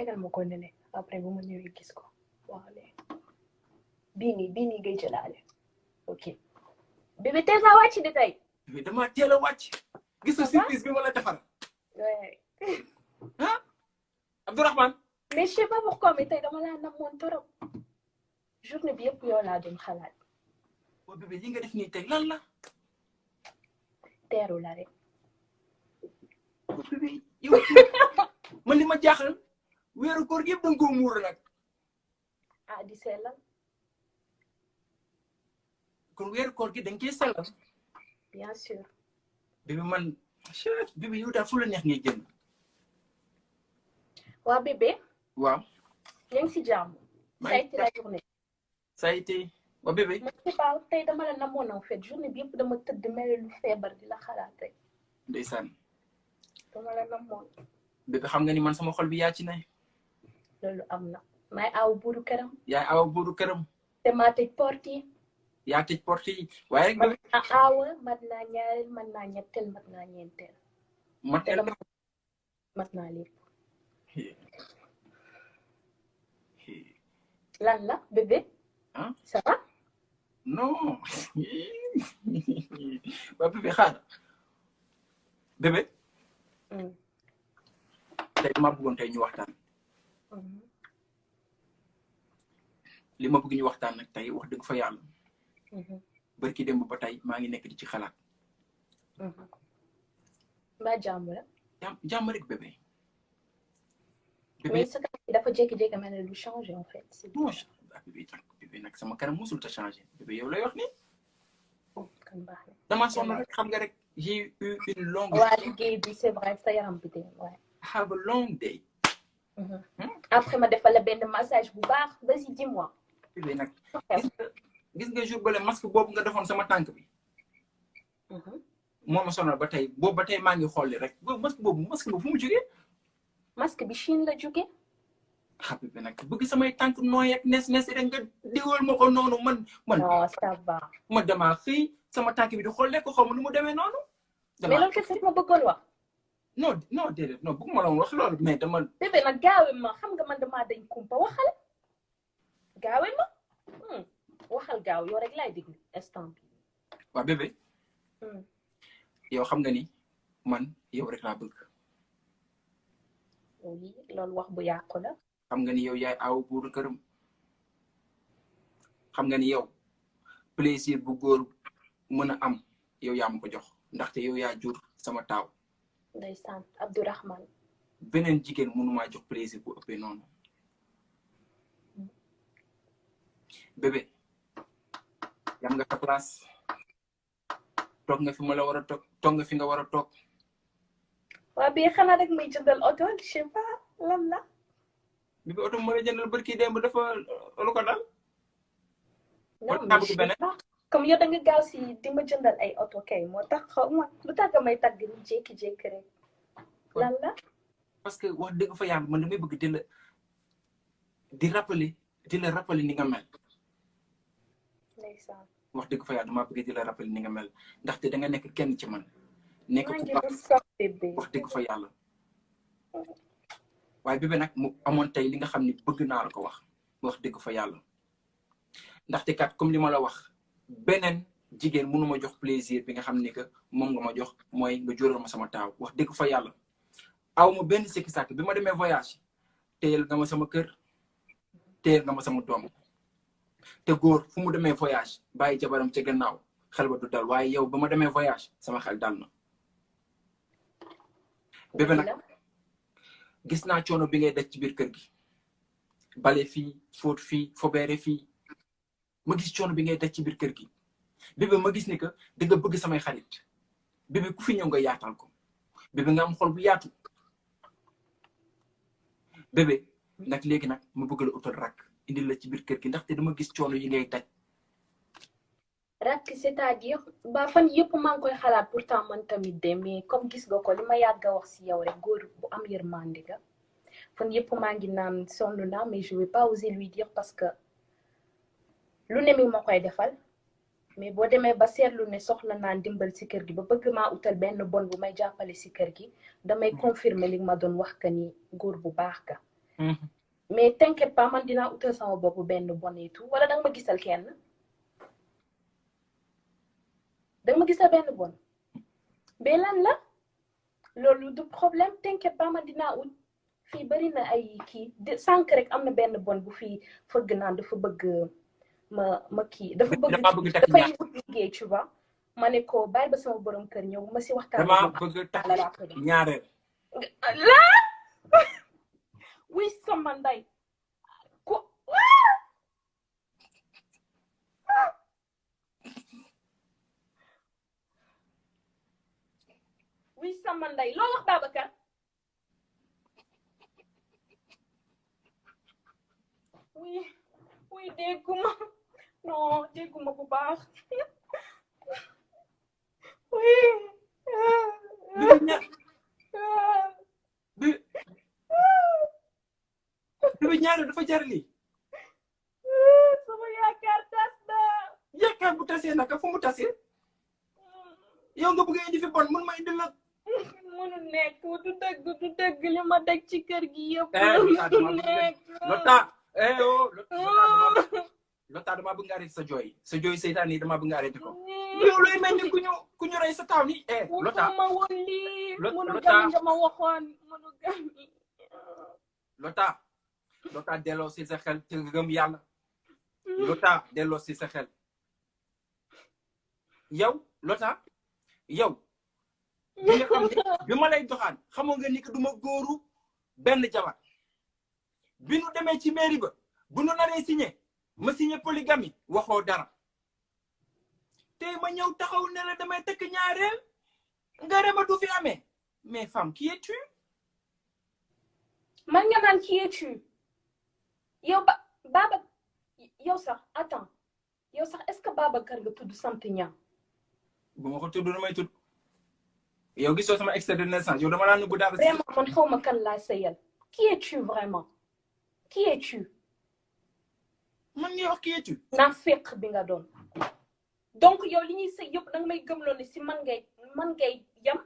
tegal ma ko nene après bu ma ñëwee gis ko waale bii nii ngay jëlaale ok bébé tey saa wàcc de tey mais dama teel a wàcc gis nga surprise bi ma la defal ouais ah Abdourahmane mais je sais pas pourquoi mais tey dama laa namoon trop journée bi yëpp yow laa doon xalaat waa bébé li nga def nii tey lan la teeru la rek bébé yow man li ma jaaxal weeru koor gi yëpp danga koo muur nag ah di sellal kon weeru koor gi dañ koy sellal bien sûr bébé man chef bébé yow daal fu la neex ngay jënd waa bébé waaw yaa ngi si jàmm ça a été la journée ça a été waa bébé ma sais pas tey dama la namoon en fait journée bi yëpp dama tëdd mel lu feebar di la xalaat rek ndeysaan dama la namoon bébé xam nga ni man sama xol bi yaa ci ne loolu am na may aw buuru këram yaay awa buuru këram te maa tëj porte yi yaa tëj porte yi waaye rek bébé aawa mat naa ñaareel mat naa ñetteel mat naa ñeenteel mateel mat naa lépp lan la bébé ah ça va non waa bébé xaar bébé tey dama bëggoon tey ñu waxtaan li ma bëgg ñu waxtaan nag tey wax dëgg fa yàlla barki démb ba tey maa ngi nekk di ci xalaat mbaa jàmm la jàmm rek bébé mais sa kanam dafa jékki-jékki mel ne lu changé en fait non bébé nag sama kanam musul ta changé bébé yow lay wax ni kan baax na dama sonn rek xam nga rek j'ai eu une longue waa liggéey bi c'est vrai sa yaram bi tey ouais have a long day après ma defal la benn massage bu baax vas-y dis-moi bébé nag gis nga jour bale masque boobu nga defoon sama tànk bi moo ma sonal ba tey boobu ba tey maa ngi xolli rek masque boobu fu mu jógee masque bi Chine la jóge xam bébé nag bëgg samay tànk nooy ak nes rek nga diwal ma ko noonu man non ça va ma damaa xëy sama tànk bi di xolle ko xaw ma nu mu demee noonu mais loolu kese ma bëggoon wax non déedéet non bëgguma la wax loolu mais dama bébé nag gaawe ma xam nga man damaa dañ kumpa waxal gaawe ma waxal gaaw yow rek laay déglu instant bi waa bébé yow xam nga ni man yow rek laa bëgg oui loolu wax bu yàqu la xam nga ni yow yaay aw buuru këram xam nga ni yow plaisir bu góor mën a am yow yaa ma ko jox ndaxte yow yaa jur sama taaw ndeysaan Abdourahmane beneen jigéen mënumaa jox plaisir bu ëppee noonu bébé yam nga sa place toog nga fi ma la war a toog nga fi nga war a toog waa bii xanaa rek may jëndal oto je sais pas lan la bébé oto ma la jëndal barki démb dafa lu ko dal non mais je sais pas comme yow da nga gaaw si di ma jëndal ay oto kay moo tax xaw ma lu tax nga may tagg ni jékki-jékki rek lan la parce que wax dëgg fa yàlla man damay bëgg di la rappeler ni nga mel ndeysaan wax dëgg fa yàlla dama bëgg di la rappeler ni nga mel ndaxte da nga nekk kenn ci man nekk ku baax wax dëgg fa yàlla waaye bébé nag mu amoon tey li nga xam ni bëgg naa la ko wax dëgg fa yàlla ndaxte kat comme li ma la wax beneen jigéen mënu ma jox plaisir bi nga xam ni que moom nga ma jox mooy nga jural ma sama taaw wax dëgg fa yàlla aw ma benn sikki sàkk bi ma demee voyage téyel nga ma sama kër téyel nga ma sama doom te góor fu mu demee voyage bàyyi jabaram ca gannaaw xel ba du dal waaye yow ba ma demee voyage sama xel dal na bébé nag gis naa coono bi ngay daj ci biir kër gi bale fii fóot fii fobeere fii ma gis coono bi ngay daj ci biir kër gi bébé ma gis ni que da nga bëgg samay xarit bébé ku fi ñëw nga yaatal ko bébé nga am xol bu yaatu bébé nag léegi nag ma bëgg la utal rakk indil la ci biir kër gi ndaxte dama gis coono yi ngay daj rakk c'est-à-dire ba fan yëpp maa ngi koy xalaat pourtant man tamit de mais comme gis nga ko li ma yàgg a wax si yow rek góor bu am yërmande ga fan yëpp maa ngi naan sonn naa mais je vais pas oser lui dire parce que lu ne mi ma koy defal mais boo demee ba seetlu ne soxla naa dimbal si kër gi ba bëgg maa utal benn bon bu may jàppale si kër gi damay confirmer li ma doon wax que ni góor bu baax ga mais t'inquiète pas man dinaa utal sama bopp benn bon et tout wala danga ma gisal kenn danga ma gisal benn bon mais lan la loolu du problème t'inquiète pas man dinaa ut fii bari na ay kii sànq rek am na benn bon bu fii fëgg naan dafa bëgg ma kii dafa bëgg dafay wut liggéey tu vois ma ne ko bàyyi ba sama borom kër ñëw ma si waxtaan dama bëgg takk ñaareel la oui sama nday ko oui sama nday loo wax Babacar oui dégguma non dégguma bu baax oui bi ñaareel dafa jar lii sama yaakaar tas na yaakaar bu tasee naka fu mu tasee yow nga bëgg indi fi bon mun ma indi la mënu nekk du dëgg li ma daj ci kër gi yëpp Lota dama bëgg nga arrêté sa jooy seytaan yi dama bëgg nga arrêté ko yow looy mel ni ku ñu rey sa taw ni Lota ma woon lii mënu gami nga ma waxoon mënu gami Lota delloo si sa xel te gëm yàlla Lota delloo si sa xel yow Lota yow bi nga xam ne bi ma lay doxaan xamoo nga ni que du ma góoru benn jabar bi nu demee ci mairie ba bu nu naree signé ma signé polygamie waxoo dara tey ma ñëw taxaw ne la damay takk ñaareel nga rema du fi amee mais femme qui es-tu man nga naan qui es-tu yow Baba yow sax attends yow sax est-ce que Babacar nga tudd sant ñaa bu ma ko tudd damay tudd yow gisoo sama extrait de naissance yow dama laa nëbbu dara vraiment man xaw ma kan laa sëyal qui es-tu vraiment qui es-tu man ngay wax qui es-tu naa fekk bi nga doon donc yow li ñuy sëy yëpp danga may gëmloo ne si man ngay yam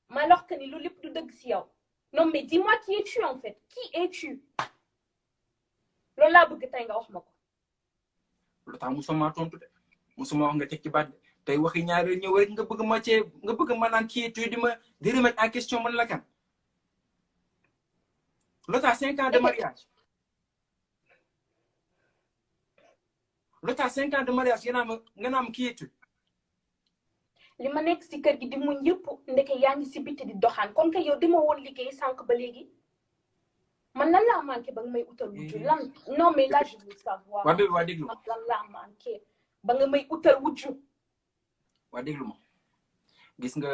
ma wax que ni loolu lépp du dëgg si yow non mais dis-moi qui es-tu en fait qui es-tu loolu laa bëgg tey nga wax ma ko lu tax musuma tontu de musuma wax nga teg ci baat tey waxi ñaareel ñëw rek nga bëgg ma naan qui es-tu di remettre en question man la kan Lota 5 ans de mariage Lota 5 ans de mariage nga naam qui es-tu li ma nekk si kër gi di mu ñëpp ndeke yaa ngi si biti di doxaan kon que yow di ma woon liggéey sànq ba léegi man lan laa manqué ba nga may utal wujju lan non mais là je veux savoir waa déglu man lan laa manqué ba nga may utal wujju waa déglu ma gis nga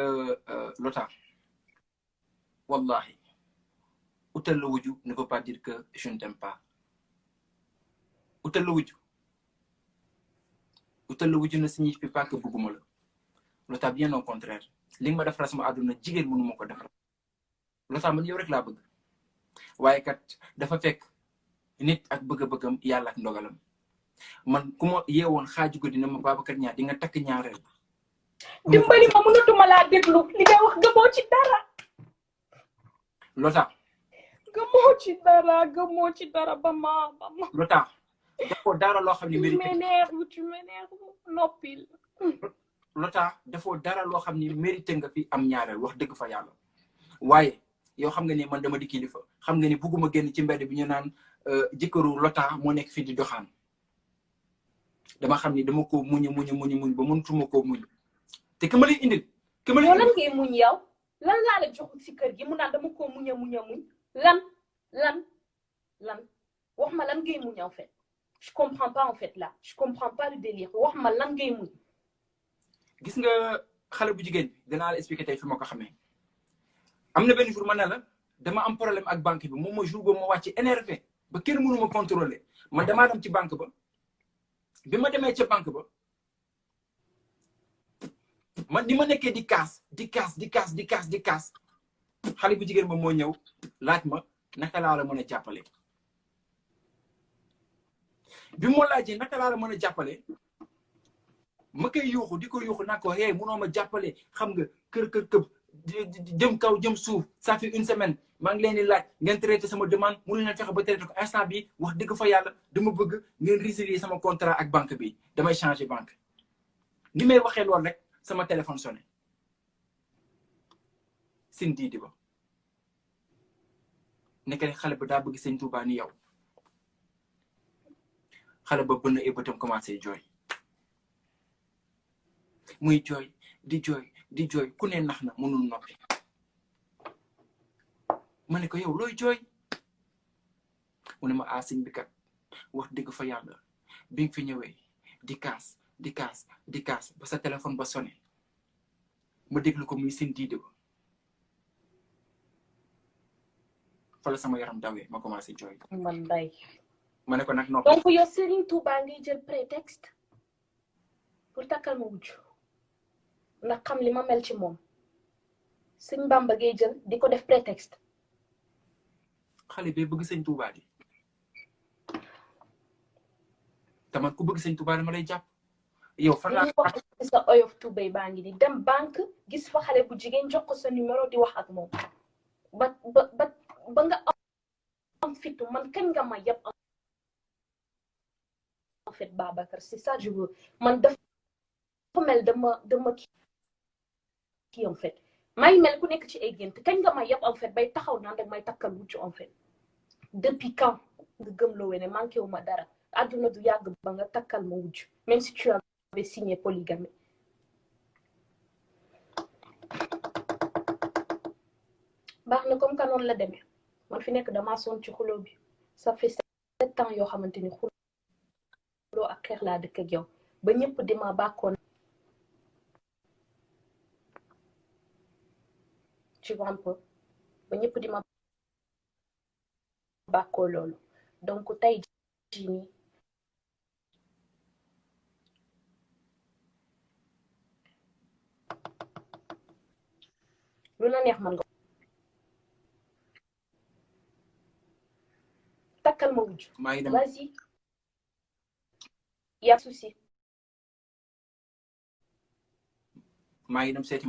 Lota wallahi utal la wujju ne veut pas dire que je ne t'aime pas utal la wujju ne signifie pas que bëgguma la Lota bien au contraire li nga ma defal sama àdduna jigéen mënu ma ko defal Lota man yow rek laa bëgg waaye kat dafa fekk nit ak bëgg-bëggam yàlla ak ndogalam man ku ma yeewoon xaaju ko dina ma Babacar ñaar di nga takk ñaareel dimbali ma mënatuma laa déglu li ngay wax gëmoo ci dara Lota gëmoo ci dara ba ma Lota dafoo dara loo xam ne tu m'énerves noppil Lota dafoo dara loo xam ne mérité nga fi am ñaareel wax dëgg fa yàlla waaye yow xam nga ni man dama di kilifa xam nga ni bugguma génn ci mbedd bi ñu naan jëkkëru Lota moo nekk fii di doxaan dama xam ni dama ko muñ ba mënutuma koo muñ te ki ma lay indil lan ngay muñ yow lan laa la joxut si kër gi mu naan dama koo muñ lan wax ma lan ngay muñ en fait je comprends pas en fait là je comprends pas le délire wax ma lan ngay muñ gis nga xale bu jigéen bi dinaa la expliquer tey fi ma ko xamee am na benn jour ma ne la dama am problème ak banque bi moom mooy jour boobu ma wàcc énervé ba kenn mënu ma contrôler man damaa dem ci banque ba bi ma demee ca banque ba man ni ma nekkee di kaas xale bu jigéen ba moo ñëw laaj ma naka laa la mën a jàppale bi moo laajee naka laa la mën a jàppale ma koy yuuxu di ko yuuxu naa ko hey munoo ma jàppale xam nga kër jëm kaw jëm suuf ça fait une semaine maa ngi leen di laaj ngeen traité sama demande mënu leen fexe ba traité ko instant bi wax dëgg fa yàlla dama bëgg ngeen résilier sama contrat ak banque bi damay changer banque ni may waxee loolu rek sama téléphone sonné sin diidi ba nekk ne xale ba daa bëgg sëñ Touba ni yow xale ba bënn ay bëtam commencé jooy muy jooy di jooy ku ne nax na mënul noppi ma ne ko yow looy jooy mu ne ma sëñ bi kat wax dëgg fa yàlla bi nga fi ñëwee di kaas ba sa téléphone ba sonné ma déglu ko muy sin diidi ba fa la sama yaram dawee ma commencé jooy. man day ma ne ko nag noppi. donc yow Serigne Touba ngay jël prétexte pour takkal ma wujj ndax xam li ma mel ci moom sëñ Bamba ngay jël di ko def prétexte. xale bee bëgg sëñ Touba di te man ku bëgg sëñ Touba dama lay jàpp. yow fan laa wax ci sa oyof Toubé baa ngi di dem banque gis fa xale bu jigéen jox ko sa numéro di wax ak moom ba nga am fitu man kañ nga ma yab en fait Babacar c'est ça je veux man dafa mel dama kii en fait maa ngi mel ku nekk ci ay gént kañ nga ma yab en fait bay taxaw naan rek may takkal wuccu en fait depuis quand nga gëm loo wene manqué wu ma dara àdduna du yàgg ba nga takkal ma wujj même si tu avais signé polygamie baax na comme que noonu la demee man fi nekk damaa sonn ci xuloo bi ça fait 7 ans yoo xamante ni xuloo ak xeex laa dëkk ak yow ba ñëpp di ma bàkkoon tu vois un peu ba ñëpp di ma bàkkoo loolu donc tey jii nii lu la neex man nga takkal ma wujj vas-y y a souci maa ngi dem seeti